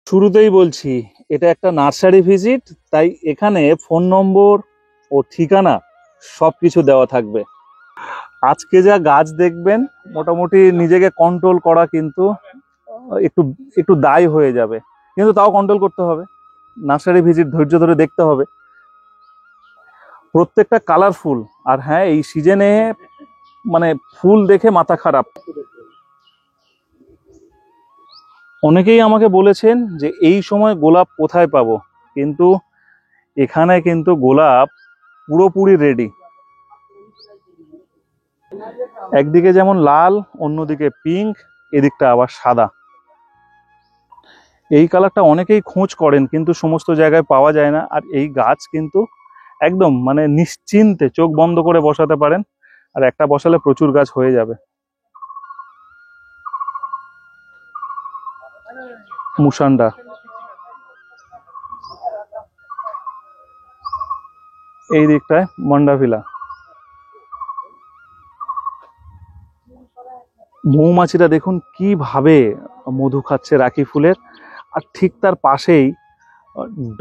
শুরুতেই বলছি এটা একটা নার্সারি ভিজিট, তাই এখানে ফোন নম্বর ও ঠিকানা সবকিছু দেওয়া থাকবে। আজকে যা গাছ দেখবেন মোটামুটি নিজেকে কন্ট্রোল করা কিন্তু একটু একটু দায় হয়ে যাবে, কিন্তু তাও কন্ট্রোল করতে হবে। নার্সারি ভিজিট ধৈর্য ধরে দেখতে হবে। প্রত্যেকটা কালারফুল, আর হ্যাঁ এই সিজনে মানে ফুল দেখে মাথা খারাপ। অনেকেই আমাকে বলেছেন যে এই সময় গোলাপ কোথায় পাবো, কিন্তু এখানে কিন্তু গোলাপ পুরোপুরি রেডি। একদিকে যেমন লাল, অন্যদিকে পিঙ্ক, এদিকটা আবার সাদা। এই কালারটা অনেকেই খোঁজ করেন কিন্তু সমস্ত জায়গায় পাওয়া যায় না। আর এই গাছ কিন্তু একদম মানে নিশ্চিন্তে চোখ বন্ধ করে বসাতে পারেন, আর একটা বসালে প্রচুর গাছ হয়ে যাবে। মুসান্ডা, এই দিকটায় মন্ডাভিলা। মৌমাছিরা দেখুন কিভাবে মধু খাচ্ছে রাখি ফুলের। আর ঠিক তার পাশেই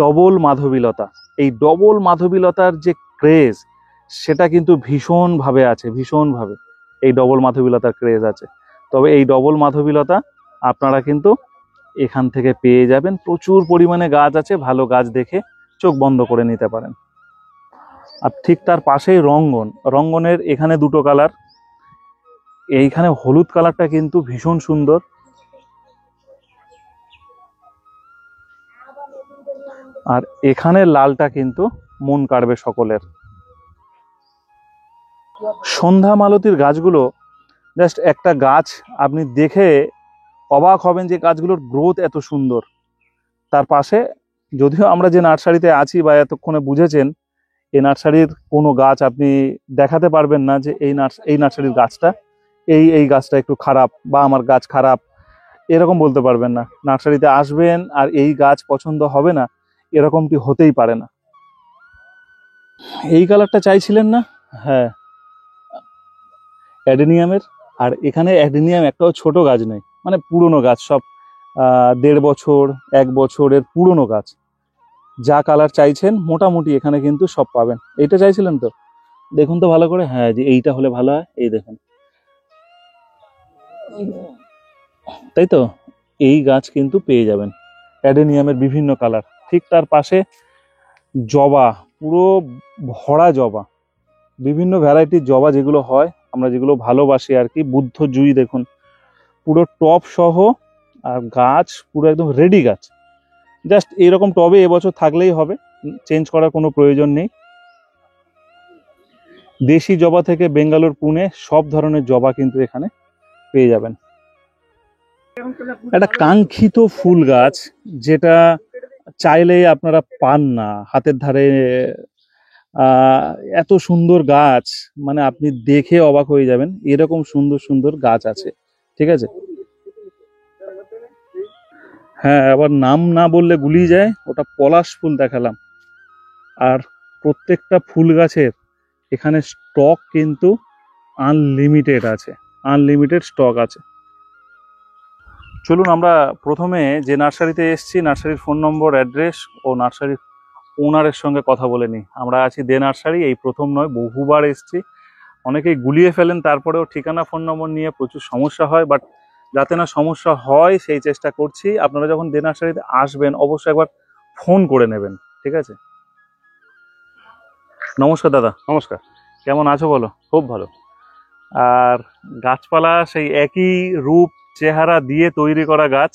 ডবল মাধবীলতা। এই ডবল মাধবীলতার যে ক্রেজ, সেটা কিন্তু ভীষণভাবে আছে, ভীষণভাবে এই ডবল মাধবীলতার ক্রেজ আছে। তবে এই ডবল মাধবীলতা আপনারা কিন্তু এখান থেকে পেয়ে যাবেন। প্রচুর পরিমাণে গাছ আছে, ভালো গাছ দেখে চোখ বন্ধ করে নিতে পারেন। আর ঠিক তার পাশেই রঙ্গন। রঙ্গনের এখানে দুটো কালার, এইখানে হলুদ কালারটা কিন্তু ভীষণ সুন্দর। আর এখানে লালটা কিন্তু মন কাড়বে সকলের। সন্ধ্যা মালতীর গাছগুলো জাস্ট একটা গাছ আপনি দেখে অবাক হবেন যে গাছগুলোর গ্রোথ এত সুন্দর। তার পাশে, যদিও আমরা যে নার্সারিতে আছি বা এতক্ষণে বুঝেছেন, এই নার্সারির কোনো গাছ আপনি দেখাতে পারবেন না যে এই নার্সারির গাছটা এই গাছটা একটু খারাপ বা আমার গাছ খারাপ, এরকম বলতে পারবেন না। নার্সারিতে আসবেন আর এই গাছ পছন্দ হবে না, এরকমটি হতেই পারে না। এই কালারটা চাইছিলেন না? হ্যাঁ, অ্যাডেনিয়ামের। আর এখানে অ্যাডেনিয়াম একটাও ছোট গাছ নেই, মানে পুরনো গাছ সব। 1.5 বছর 1 বছরের পুরনো গাছ। যা কালার চাইছেন মোটামুটি এখানে কিন্তু সব পাবেন। এইটা চাইছিলেন তো? দেখুন তো ভালো করে, হ্যাঁ যে এইটা হলে ভালো হয়, এই দেখুন। তাই তো, এই গাছ কিন্তু পেয়ে যাবেন অ্যাডেনিয়ামের বিভিন্ন কালার। ঠিক তার পাশে জবা, পুরো ভরা জবা, বিভিন্ন ভ্যারাইটির জবা যেগুলো হয়, আমরা যেগুলো ভালোবাসি আর কি। বুদ্ধ জুই দেখুন, পুরো টব সহ। আর গাছ পুরো একদম রেডি গাছ। জাস্ট এইরকম টবে এবছর থাকলেই হবে, চেঞ্জ করার কোনো প্রয়োজন নেই। দেশি জবা থেকে বেঙ্গালোর, পুনে সব ধরনের জবা কিন্তু এখানে পেয়ে যাবেন। একটা কাঙ্ক্ষিত ফুল গাছ, যেটা চাইলেই আপনারা পান না হাতের ধারে। এত সুন্দর গাছ, মানে আপনি দেখে অবাক হয়ে যাবেন, এরকম সুন্দর সুন্দর গাছ আছে। ঠিক আছে, হ্যাঁ আবার নাম না বললে গুলিয়ে যায়, ওটা পলাশ ফুল দেখালাম। আর প্রত্যেকটা ফুল গাছের এখানে স্টক কিন্তু আনলিমিটেড আছে, আনলিমিটেড স্টক আছে। চলুন আমরা প্রথমে যে নার্সারিতে এসেছি, নার্সারির ফোন নম্বর, অ্যাড্রেস ও নার্সারির ওনারের সঙ্গে কথা বলে নিই। আমরা আছি দে নার্সারি, এই প্রথম নয়, বহুবার এসেছি। অনেকেই গুলিয়ে ফেলেন, তারপরেও ঠিকানা ফোন নম্বর নিয়ে প্রচুর সমস্যা হয়, বাট যাতে না সমস্যা হয় সেই চেষ্টা করছি। আপনারা যখন দে নার্সারিতে আসবেন অবশ্যই একবার ফোন করে নেবেন, ঠিক আছে? নমস্কার দাদা। নমস্কার। কেমন আছো বলো? খুব ভালো। আর গাছপালা সেই একই রূপ চেহারা দিয়ে তৈরি করা গাছ,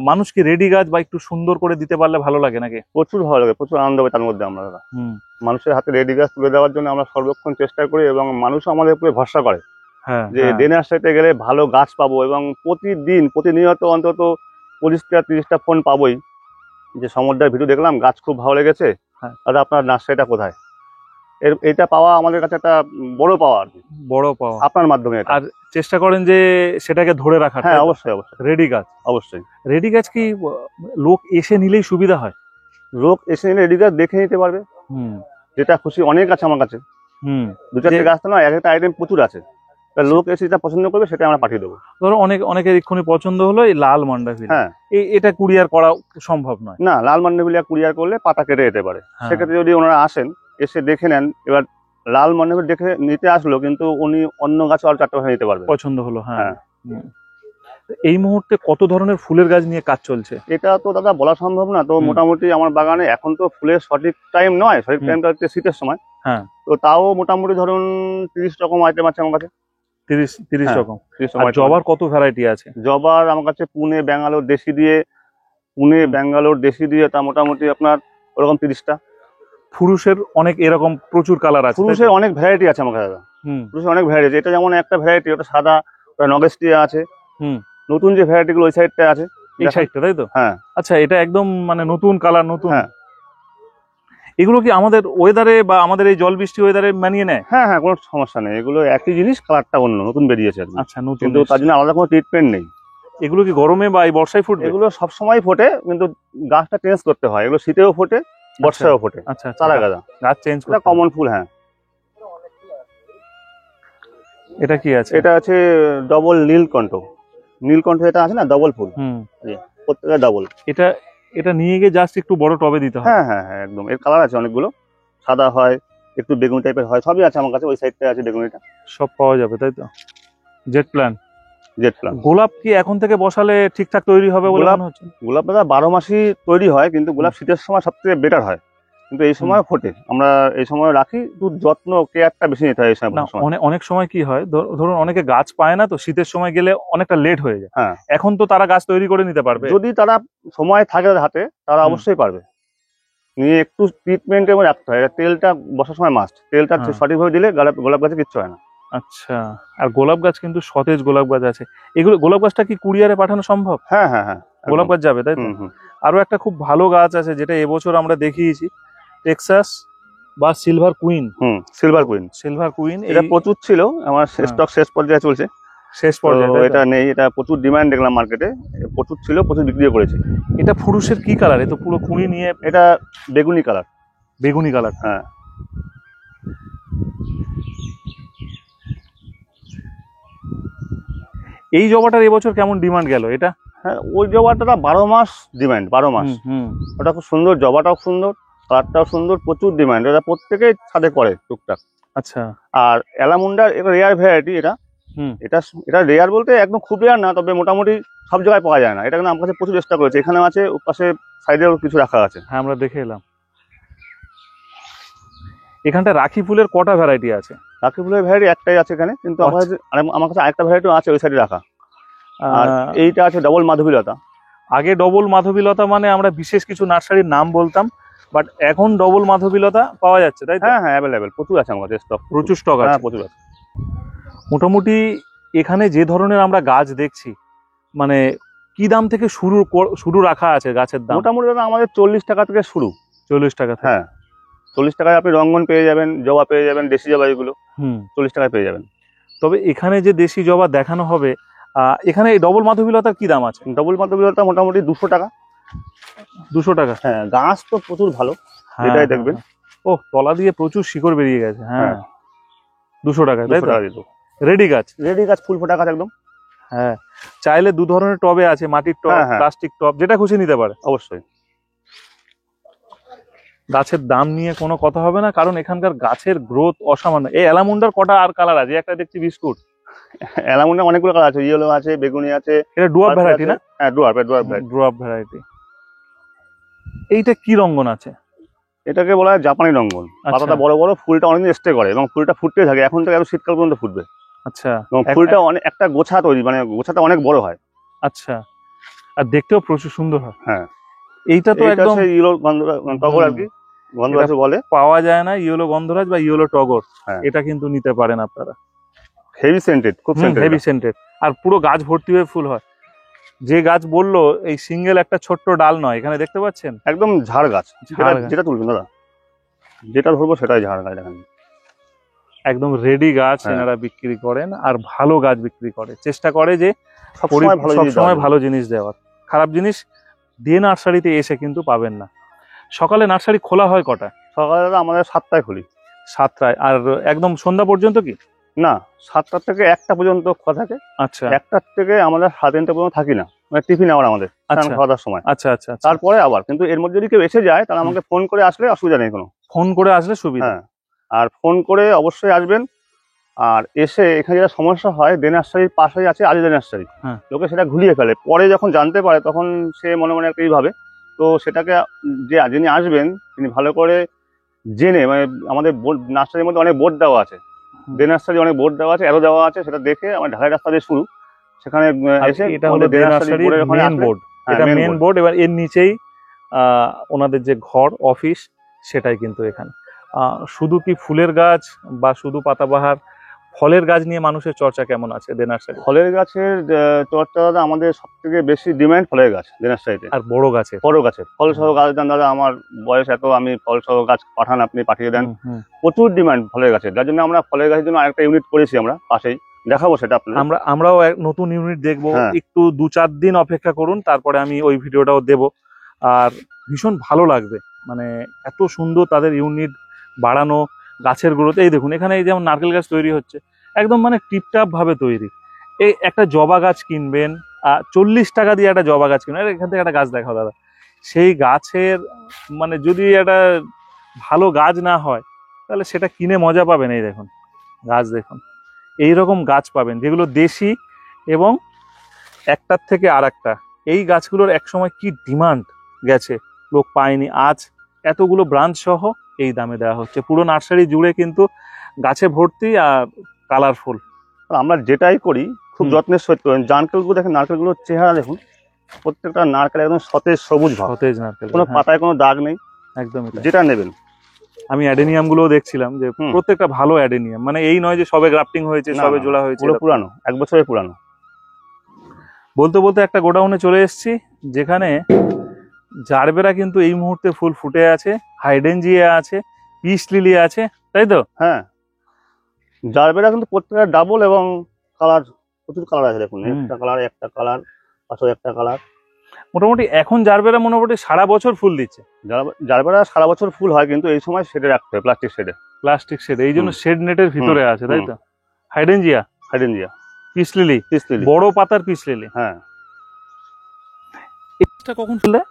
মানুষ কি রেডি গাছ বা একটু সুন্দর করে দিতে পারলে ভালো লাগে নাকি? প্রচুর ভালো লাগে, প্রচুর আনন্দ হবে তার মধ্যে। আমরা মানুষের হাতে রেডি গাছ তুলে দেওয়ার জন্য আমরা সর্বক্ষণ চেষ্টা করি, এবং মানুষও আমাদের উপরে ভরসা করে হ্যাঁ, যে দে নার্সারিতে গেলে ভালো গাছ পাবো। এবং প্রতিনিয়ত অন্তত 25টা 30টা ফোন পাবোই যে সমুদ্রের ভিডিও দেখলাম, গাছ খুব ভালো লেগেছে, হ্যাঁ। দাদা আপনার নার্সারিটা কোথায়? এটা পাওয়া আমাদের কাছে একটা বড় পাওয়া আর কি, বড় পাওয়া আপনার মাধ্যমে। আর চেষ্টা করেন যে সেটাকে ধরে রাখার। হ্যাঁ অবশ্যই অবশ্যই, রেডি গাছ অবশ্যই। রেডি গাছ কি লোক এসে নিলেই সুবিধা হয়? লোক এসে নিলে রেডি গাছ দেখে নিতে পারবে, যেটা খুশি। অনেক আছে আমার কাছে, দু চারটে গাছ তো নয়, এক একটা আইটেম প্রচুর আছে। লোক এসে যেটা পছন্দ করবে সেটা আমরা পাঠিয়ে দেবো। ধরো অনেকের এক্ষুনি পছন্দ হলো এই লাল মান্ডাভিলা, হ্যাঁ, এটা কুরিয়ার করা সম্ভব নয়। না, লাল মান্ডাভিলিয়া কুরিয়ার করলে পাতা কেটে যেতে পারে। হ্যাঁ। সেক্ষেত্রে যদি ওনারা আসেন, এসে দেখে নেন, এবার লাল মান্ডাভিলিয়া দেখে নিতে আসলো, কিন্তু উনি অন্য গাছ আর 4টা ভাষা নিতে পারবে। পছন্দ হলো, হ্যাঁ। হ্যাঁ। এই মুহূর্তে কত ধরনের ফুলের গাছ নিয়ে কাজ চলছে? এটা তো দাদা বলা সম্ভব না। তো মোটামুটি আমার বাগানে এখন তো ফুলের সঠিক টাইম নয়, সঠিক টাইমটা হচ্ছে শীতের সময়। হ্যাঁ। তো তাও মোটামুটি ধরুন 30 রকম আইটেম আছে আমার কাছে। 30 হ্যাঁ, রকম। 30 আর item। জবার কত ভ্যারাইটি আছে? জবার আমার কাছে পুনে ব্যাঙ্গালোর দেশি দিয়ে, তা মোটামুটি আপনার ওরকম 30টা। ফুরুষের অনেক এরকম প্রচুর কালার আছে। পুরুষের অনেক ভ্যারাইটি আছে আমার কাছে দাদা। পুরুষের অনেক ভ্যারাইটি আছে। এটা যেমন একটা ভ্যারাইটি, ওটা সাদা, ওটা নগেস্টিয়া আছে। নতুন যে ভ্যারাইটি গুলো ওই সাইডটা আছে, এই সাইডটা, তাই তো? হ্যাঁ। আচ্ছা, এটা একদম মানে নতুন কালার, নতুন। হ্যাঁ। এগুলো কি আমাদের ওয়েদারে বা আমাদের এই জল বৃষ্টি ওয়েদারে মানিয়ে নেয়? হ্যাঁ হ্যাঁ, কোনো সমস্যা নেই। এগুলো একই জিনিস, কালারটা অন্য, নতুন বেরিয়েছে আর কি। আচ্ছা, নতুন। কিন্তু তার জন্য আলাদা কোনো ট্রিটমেন্ট নেই। এগুলো কি গরমে বা এই বর্ষায় ফুটবে? এগুলো সবসময় ফোটে, কিন্তু গাছটা চেঞ্জ করতে হয়। এগুলো শীতেও ফোটে, বর্ষায়ও ফোটে। আচ্ছা, চারা গাঁদা গাছ চেঞ্জ এটা কমন ফুল। হ্যাঁ। এটা কি আছে? এটা আছে ডবল নীলকণ্ঠ। এটা আছে না, ডবল ফুল, প্রত্যেকটা ডবল। এটা নিয়ে গিয়ে জাস্ট একটু বড় টবে দিতে হয়? হ্যাঁ হ্যাঁ হ্যাঁ, একদম। এর কালার আছে অনেকগুলো, সাদা হয়, একটু বেগুনি টাইপের হয়, সবই আছে আমার কাছে। ওই সাইডটা আছে বেগুনিটা, সব পাওয়া যাবে, তাই তো? Jet plan. গোলাপ কি এখন থেকে বসালে ঠিকঠাক তৈরি হবে বলে মনে হচ্ছে? গোলাপ দাদা 12 মাসই তৈরি হয়, কিন্তু গোলাপ শীতের সময় সবথেকে বেটার হয়, কিন্তু এই সময় ফোটে। আমরা এই সময় রাখি, একটু যত্ন কেয়ারটা বেশি নিতে হয় এই সময়। অনেক সময় কি হয়, ধরুন অনেকে গাছ পায় না, তো শীতের সময় গেলে অনেকটা লেট হয়ে যায়। হ্যাঁ। এখন তো তারা গাছ তৈরি করে নিতে পারবে, যদি তারা সময় থাকে হাতে, তারা অবশ্যই পারবে। নিয়ে একটু ট্রিটমেন্ট এবং রাখতে হয়। তেলটা বসার সময় মাস্ট, তেলটা সঠিকভাবে দিলে গোলাপ গাছে কিচ্ছু হয় না। আচ্ছা। আর গোলাপ গাছ কিন্তু সতেজ গোলাপ গাছ আছে। এগুলো গোলাপ গাছটা কি কুরিয়ারে পাঠানো সম্ভব? হ্যাঁ হ্যাঁ হ্যাঁ, গোলাপ গাছ যাবে, তাই তো? আরো একটা খুব ভালো গাছ আছে যেটা এবছর আমরা দেখিয়েছি, টেক্সাস বা সিলভার কুইন। সিলভার কুইন এটা প্রচুর ছিল, আমার স্টক শেষ পর্যায়ে চলছে। শেষ পর্যায়ে এটা নেই। এটা প্রচুর ডিমান্ড দেখলাম মার্কেটে, প্রচুর ছিল, প্রচুর বিক্রিও করেছি। এটা ফুরুষের কি কালার? এটা পুরো কুড়ি নিয়ে। এটা বেগুনি কালার। বেগুনি কালার, হ্যাঁ। এই জবাটার এবছর কেমন ডিমান্ড গেল? এটা হ্যাঁ, ওই জবাটা 12 মাস ডিমান্ড, 12 মাস। ওটা খুব সুন্দর, জবাটাও সুন্দর, কালারটাও সুন্দর, প্রচুর ডিমান্ড। এটা প্রত্যেকেই ছাদে করে টুকটাক। আচ্ছা। আর অ্যালামুন্ডার এটা রেয়ার ভ্যারাইটি। এটা রেয়ার বলতে একদম খুব রেয়ার না, তবে মোটামুটি সব জায়গায় পাওয়া যায় না। এটা কিন্তু আমার কাছে প্রচুর চেষ্টা করেছে। এখানে আছে, ওর পাশে সাইডেও কিছু রাখা আছে। হ্যাঁ, আমরা দেখে এলাম। এখানটা রাখি ফুলের কটা ভ্যারাইটি আছে? রাখি ফুলের ভ্যারাইটি একটাই আছে এখানে, কিন্তু আমার কাছে আরেকটা ভ্যারাইটি আছে ওই সাইডে রাখা। আর এইটা আছে ডবল মাধবীলতা। আগে ডবল মাধবীলতা মানে আমরা বিশেষ কিছু নার্সারির নাম বলতাম, বাট এখন ডবল মাধবীলতা পাওয়া যাচ্ছে, তাই তো? হ্যাঁ হ্যাঁ, অ্যাভেলেবেল, প্রচুর আছে আমার কাছে স্টক। প্রচুর স্টক আছে? হ্যাঁ, প্রচুর আছে। মোটামুটি এখানে যে ধরনের আমরা গাছ দেখছি, মানে কি দাম থেকে শুরু রাখা আছে গাছের দাম? মোটামুটি আমাদের 40 টাকা থেকে শুরু। 40 টাকা? হ্যাঁ, 40 টাকায় আপনি রঙ্গন পেয়ে যাবেন, জবা পেয়ে যাবেন, দেশি জবা, এগুলো 40 টাকায় পেয়ে যাবেন। তবে এখানে যে দেশি জবা দেখানো হবে, এখানে এই ডবল মাধবীলতার কি দাম আছে? ডবল মাধবীলতা মোটামুটি 200 টাকা। 200 টাকা? হ্যাঁ, গাছ তো প্রচুর ভালো, এটাই দেখবেন। ও, তলা দিয়ে প্রচুর শিকড় বেরিয়ে গেছে। হ্যাঁ, 200 টাকা, তাই তো? রেডি গাছ, ফুল ফোটা গাছ একদম। হ্যাঁ, চাইলে 2 ধরনের টবে আছে, মাটির টব, প্লাস্টিক টব, যেটা খুশি নিতে পারে। অবশ্যই। গাছের দাম নিয়ে কোনো কথা হবে না, কারণ এখানকার গাছের গ্রোথ অসামান্য। এই অ্যালামুন্ডার কটা আর কালার আছে? একটা দেখছি বিস্কুট। অ্যালামুন্ডার অনেকগুলো কালার আছে, ইয়েলো আছে, বেগুনি আছে। এটা ডুয়ার্ফ ভ্যারাইটি না? হ্যাঁ, ডুয়ার্ফ ভ্যারাইটি। এইটা কি রঙ্গন আছে? এটাকে বলা হয় জাপানি রঙ্গন। পাতাটা বড় বড়, ফুলটা অনেকদিন স্টে করে এবং ফুলটা ফুটতে থাকে। এখন থেকে আরো শীতকাল পর্যন্ত ফুটবে। আচ্ছা। এবং ফুলটা অনেক একটা গোছা তৈরি, মানে গোছাটা অনেক বড় হয়। আচ্ছা। আর দেখতেও প্রচুর সুন্দর হয়। হ্যাঁ। এইটা তো একদম ইয়েলো টগর আর কি, গন্ধরাজ বলে। পাওয়া যায় না ইয়েলো গন্ধরাজ বা ইয়েলো টগর। এটা কিন্তু নিতে পারেন আপনারা। হেভি সেন্টেড, খুব হেভি সেন্টেড, আর পুরো গাছ ভর্তি হয়ে ফুল হয়। যে গাছ বললো এই সিঙ্গেল একটা ছোট্ট ডাল নয়, এখানে দেখতে পাচ্ছেন একদম ঝাড় গাছ। যেটা তুলবেন দাদা, যেটা ধরবো সেটাই ঝাড় গাছ। দেখেন, একদম রেডি গাছ এনারা বিক্রি করেন, আর ভালো গাছ বিক্রি করে। চেষ্টা করে যে সবসময় ভালো জিনিস দেওয়ার। খারাপ জিনিস দিয়ে নার্সারিতে এসে কিন্তু পাবেন না। সকালে নার্সারি খোলা হয় কটা? সকালে আমাদের 7টায় খুলি। 7টায়। আর একদম সন্ধ্যা পর্যন্ত কি? না, 7টা থেকে 1টা পর্যন্ত খোলা থাকে। আচ্ছা 1টা থেকে আমরা 3:30 পর্যন্ত থাকি না, মানে টিফিন আওয়ার আমাদের, আচ্ছা খাওয়া দাওয়ার সময়। আচ্ছা আচ্ছা আচ্ছা। তারপরে আবার কিন্তু এর মধ্যে যদি কেউ এসে যায় তাহলে আমাকে ফোন করে আসলে অসুবিধা নেই কোনো। ফোন করে আসলে সুবিধা। হ্যাঁ, আর ফোন করে অবশ্যই আসবেন। আর এসে এখানে যেটা সমস্যা হয়, ডে নার্সারির পাশেই আছে আদি নার্সারি। হ্যাঁ। লোকে সেটা ঘুরিয়ে ফেলে, পরে যখন জানতে পারে তখন সে মনে মনে একটা ভাবে। তো সেটাকে যিনি আসবেন তিনি ভালো করে জেনে, মানে আমাদের বোর্ড নার্সারির মধ্যে অনেক বোর্ড দেওয়া আছে, ডে নার্সারি অনেক বোর্ড দেওয়া আছে, অ্যারো দেওয়া আছে, সেটা দেখে আমার ঢালাই রাস্তা দিয়ে শুরু, সেখানে এসে এটা হলো ডে নার্সারির মেন বোর্ড। এটা মেন বোর্ড। এবার এর নিচেই ওনাদের যে ঘর অফিস সেটাই কিন্তু এখানে। শুধু কি ফুলের গাছ বা শুধু পাতাবাহার, ফলের গাছ নিয়ে মানুষের চর্চা কেমন আছে ডে নার্সারি? ফলের গাছের চর্চা দাদা, আমাদের সব থেকে বেশি ডিমান্ড ফলের গাছ ডে নার্সারিতে। আর বড় গাছের ফল সহ গাছ দেন দাদা, আমার বয়স এত, আমি ফল সহ গাছ পাঠান, আপনি পাঠিয়ে দেন। প্রচুর ডিমান্ড ফলের গাছের, যার জন্য আমরা ফলের গাছের জন্য আরেকটা ইউনিট করেছি, আমরা পাশেই দেখাবো সেটা আপনাদের। আমরাও নতুন ইউনিট দেখবো। হ্যাঁ। একটু 2-4 দিন অপেক্ষা করুন, তারপরে আমি ওই ভিডিওটাও দেব। আর ভীষণ ভালো লাগবে, মানে এত সুন্দর তাদের ইউনিট বাড়ানো, গাছের গ্রোথ। এই দেখুন এখানে এই যেমন নারকেল গাছ তৈরি হচ্ছে, একদম মানে টিপটাপ ভাবে তৈরি। এই একটা জবা গাছ কিনবেন, 40 টাকা দিয়ে একটা জবা গাছ কিনবেন। এখান থেকে একটা গাছ দেখাও দাদা, সেই গাছের মানে যদি একটা ভালো গাছ না হয় তাহলে সেটা কিনে মজা পাবেন। এই দেখুন গাছ, দেখুন এইরকম গাছ পাবেন যেগুলো দেশি এবং একটার থেকে আর একটা। এই গাছগুলোর একসময় কি ডিমান্ড গেছে, লোক পায়নি, আজ এতগুলো ব্রাঞ্চ সহ এই দামে দেওয়া হচ্ছে। পুরো নার্সারি জুড়ে কিন্তু গাছে ভর্তি আর কালারফুল। আমরা যেটাই করি খুব যত্নের সহিত করেন। নারকেলগুলো দেখেন, নারকেলগুলোর চেহারা দেখুন, প্রত্যেকটা নারকেল একদম সতেজ সবুজ ভাব, সতেজ নারকেল, কোনো পাতায় কোনো দাগ নেই, একদমই তাই। যেটা নেবেন। আমি অ্যাডেনিয়াম গুলোও দেখছিলাম যে প্রত্যেকটা ভালো অ্যাডেনিয়াম, মানে এই নয় যে সবে গ্রাফটিং হয়েছে, সবে জোড়া হয়েছে, পুরো পুরানো, 1 বছরের পুরানো। বলতে বলতে একটা গোডাউনে চলে এসেছি যেখানে জারবেরা কিন্তু এই মুহূর্তে ফুল ফুটে আছে, হাইডেনজিয়া আছে, পিস লিলি আছে, তাই তো? হ্যাঁ, জারবেরা কিন্তু প্রত্যেকটা ডাবল এবং কালার, প্রচুর কালার আছে দেখুন, একটা কালার, পাশে একটা কালার। মোটামুটি এখন জারবেরা মোটামুটি সারা বছর ফুল দিচ্ছে। জারবেরা সারা বছর ফুল হয়, কিন্তু এই সময় শেডে রাখতে হয়, প্লাস্টিক শেডে, এই জন্য শেড নেটের ভিতরে আছে, তাই তো? হাইডেনজিয়া, পিস লিলি, বড় পাতার পিস লিলি। হ্যাঁ, এটা কখন ফুল দেয়?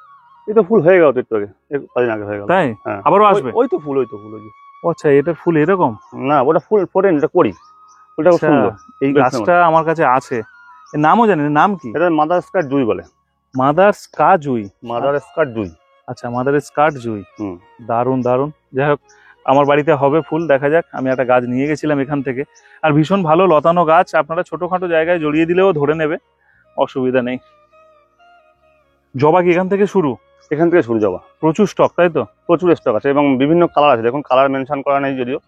এই তো ফুল হয়ে গেল, একটু আগে, কদিন আগে হয়ে গেল। তাই? হ্যাঁ, আবারও আসবে? ওই তো ফুল। আচ্ছা, এটা ফুল এরকম না, ওটা ফুল ফোটেন, এটা করি, ফুলটা খুব সুন্দর। এই গাছটা আমার কাছে আছে, এর নামও জানি না, নাম কি? এটা মাদার স্কার্ট জুই বলে। মাদার স্কার্ট জুই। আচ্ছা, মাদার স্কার্ট জুই। দারুণ দারুণ। যাই হোক, আমার বাড়িতে হবে ফুল, দেখা যাক। আমি একটা গাছ নিয়ে গেছিলাম এখান থেকে, আর ভীষণ ভালো লতানো গাছ, আপনারা ছোটখাটো জায়গায় জড়িয়ে দিলেও ধরে নেবে, অসুবিধা নেই। জবা কি এখান থেকে শুরু? এখান থেকে শুরু জবা, প্রচুর স্টক, তাই তো? প্রচুর স্টক আছে এবং বিভিন্ন কালার আছে, দেখুন কালার মেনশন করা নেই যদিও,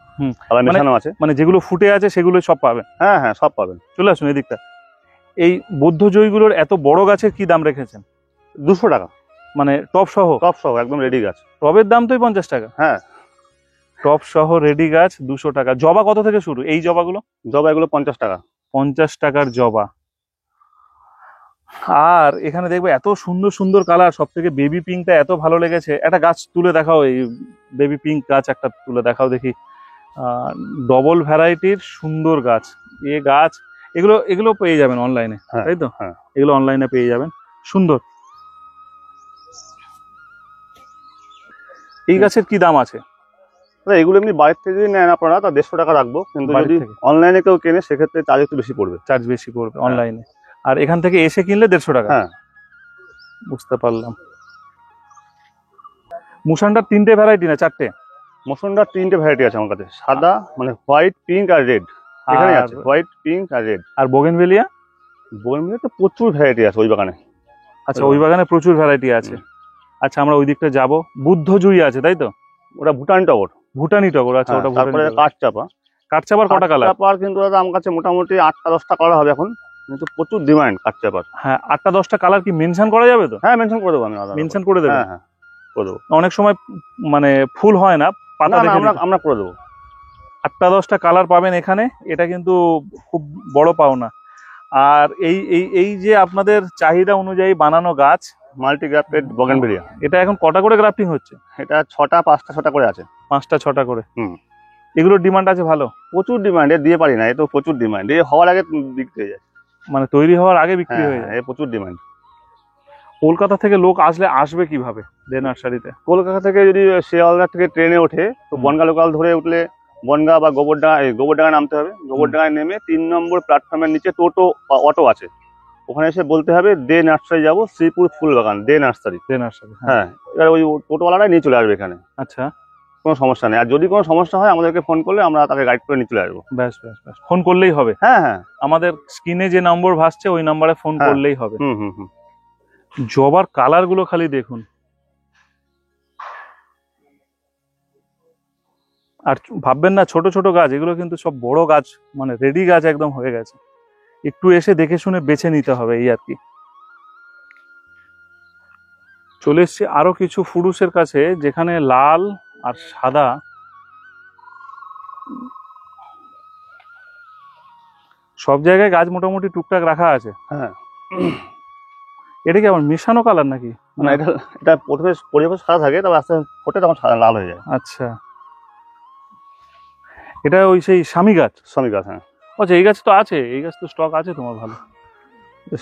কালার মেশানো আছে। মানে যেগুলো ফুটে আছে সেগুলো সব পাবেন? হ্যাঁ হ্যাঁ, সব পাবেন। চলে আসুন এদিকটা। এই বৌদ্ধ জয়গুলোর এত বড় গাছের কি দাম রেখেছেন? 200 টাকা, মানে টপ সহ? একদম রেডি গাছ। টবের দাম তোই 50 টাকা? হ্যাঁ, টপ সহ রেডি গাছ 200 টাকা। জবা কত থেকে শুরু? এই জবাগুলো? জবা এগুলো 50 টাকা। 50 টাকার জবা। আর এখানে দেখবে এত সুন্দর সুন্দর কালার, সব থেকে বেবি পিঙ্কটা এত ভালো লেগেছে। একটা গাছ তুলে দেখাও, এই বেবি পিঙ্ক গাছ একটা তুলে দেখাও দেখি। ডবল ভ্যারাইটির সুন্দর গাছ, গাছ এগুলো পেয়ে যাবেন অনলাইনে, তাই তো? হ্যাঁ, এগুলো অনলাইনে পেয়ে যাবেন, সুন্দর। এই গাছের কি দাম আছে? এগুলো এমনি বাইরে থেকে যদি নেন আপনারা তা 150 টাকা রাখবো, কিন্তু যদি অনলাইনে কেউ কেনে সেক্ষেত্রে চার্জ একটু বেশি পড়বে। অনলাইনে। আর এখান থেকে এসে কিনলে 150 টাকা? হ্যাঁ, বুঝতে পারলাম। মুসান্ডার 3টে ভ্যারাইটি না 4টে? মুসান্ডার 3টে ভ্যারাইটি আছে আমার কাছে, সাদা মানে হোয়াইট, পিঙ্ক আর রেড। এখানে আছে হোয়াইট, পিঙ্ক আর রেড। আর বোগেনভেলিয়া? তো প্রচুর ভ্যারাইটি আছে ওই বাগানে। আচ্ছা, ওই বাগানে প্রচুর ভ্যারাইটি আছে। আচ্ছা, আমরা ওই দিকটা যাবো। বুদ্ধ জুই আছে, তাই তো? ওটা ভুটানি টগর। আচ্ছা, ওটা তারপরে কাঠচাপার কটা কালার? কাঠচাপার কিন্তু দাদা আমার কাছে মোটামুটি 8টা-10টা কালার হবে এখন, কিন্তু প্রচুর ডিমান্ড কাঠচাপার। হ্যাঁ, 8টা-10টা কালার কি মেনশন করা যাবে তো? হ্যাঁ, মেনশন করে দেবো আমি। মেনশন করে দেবো? হ্যাঁ, করে দেবো। অনেক সময় মানে ফুল হয় না, পাতা দেখে আমরা করে দেবো। 8টা-10টা কালার পাবেন এখানে, এটা কিন্তু খুব বড় পাওনা। আর এই যে আপনাদের চাহিদা অনুযায়ী বানানো গাছ, মাল্টি গ্রাফটেড বোগেনভেলিয়া, এটা এখন কটা করে গ্রাফটিং হচ্ছে? এটা 6টা, 5টা, 6টা করে আছে। 5টা 6টা করে। এগুলোর ডিমান্ড আছে ভালো, প্রচুর ডিমান্ড, এ দিয়ে পারি না, এ তো প্রচুর ডিমান্ড, এ হওয়ার আগে বিক্রি হয়ে যায়। মানে তৈরি হওয়ার আগে বিক্রি হ্যাঁ হয়ে যায়। এ প্রচুর ডিমান্ড। কলকাতা থেকে লোক আসবে কিভাবে দে নার্সারিতে? কলকাতা থেকে যদি শিয়ালদা থেকে ট্রেনে ওঠে তো হুম। বনগাঁ লোকাল ধরে উঠলে বনগাঁ বা গোবরডাঙ্গায় নামতে হবে। গোবরডাঙ্গায় নেমে 3 নম্বর প্ল্যাটফর্মের নিচে টোটো বা অটো আছে, ওখানে এসে বলতে হবে দে নার্সারি যাবো, শ্রীপুর ফুলবাগান দে নার্সারি। দে নার্সারি, হ্যাঁ, এবার ওই টোটোওয়ালারাই নিয়ে চলে আসবে এখানে, আচ্ছা, কোনো সমস্যা নেই। আর যদি কোনো সমস্যা হয় আমাদেরকে ফোন করলে আমরা তাকে গাইড করে নিয়ে চলে আসবো। ব্যাস ব্যাস ব্যাস, ফোন করলেই হবে। হ্যাঁ হ্যাঁ। আমাদের স্ক্রিনে যে নম্বর ভাসছে ওই নম্বরে ফোন হ্যাঁ। করলেই হবে। হুম হুম হুম। জবার কালার গুলো খালি দেখুন। আর ভাববেন না ছোট ছোট গাছ, এগুলো কিন্তু সব বড় গাছ, মানে রেডি গাছ একদম হয়ে গেছে। একটু এসে দেখে শুনে বেছে নিতে হবে এই আর কি। চলে এসছি আরো কিছু ফুরুসের কাছে, যেখানে লাল আর সাদা সব জায়গায় গাছ মোটামুটি টুকটাক রাখা আছে। হ্যাঁ, এটা কি আবার মেশানো কালার নাকি? না এটা এটা প্রথমে পরিবেশ সাদা থাকে, তবে আস্তে আস্তে ফোটে তখন লাল হয়ে যায়। আচ্ছা, এটা ওই সেই স্বামী গাছ। স্বামী গাছ, হ্যাঁ। আচ্ছা, এই গাছ তো আছে, এই গাছ তো স্টক আছে তোমার ভালো।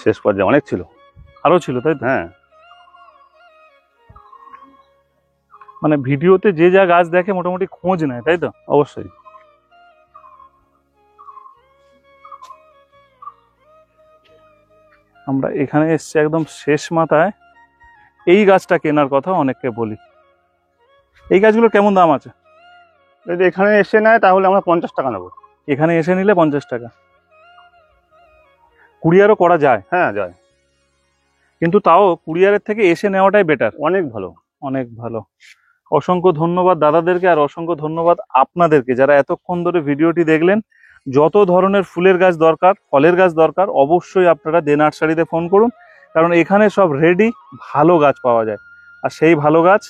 শেষ পর্যায়ে অনেক ছিল। আরো ছিল তাই তো? হ্যাঁ মানে ভিডিওতে যে যা গাছ দেখে মোটামুটি খোঁজ নেয় তাই তো? অবশ্যই। আমরা এখানে এসছি একদম শেষ মাথায়। এই গাছটা কেনার কথা অনেককে বলি। এই গাছগুলো কেমন দাম আছে? যদি এখানে এসে নেয় তাহলে আমরা 50 টাকা নেবো। এখানে এসে নিলে 50 টাকা। কুরিয়ারও করা যায়, হ্যাঁ যায়, কিন্তু তাও কুরিয়ারের থেকে এসে নেওয়াটাই বেটার। অনেক ভালো। অনেক ভালো। অসংখ্য ধন্যবাদ দাদাদেরকে, আর অসংখ্য ধন্যবাদ আপনাদেরকে যারা এতক্ষণ ধরে ভিডিওটি দেখলেন। যত ধরনের ফুলের গাছ দরকার, ফলের গাছ দরকার, অবশ্যই আপনারা দে নার্সারিতে ফোন করুন, কারণ এখানে সব রেডি ভালো গাছ পাওয়া যায়। আর সেই ভালো গাছ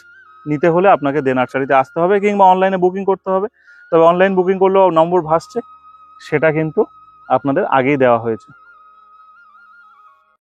নিতে হলে আপনাকে দে নার্সারিতে আসতে হবে, কিংবা অনলাইনে বুকিং করতে হবে। তবে অনলাইন বুকিং করলেও নম্বর ভাসছে, সেটা কিন্তু আপনাদের আগেই দেওয়া হয়েছে।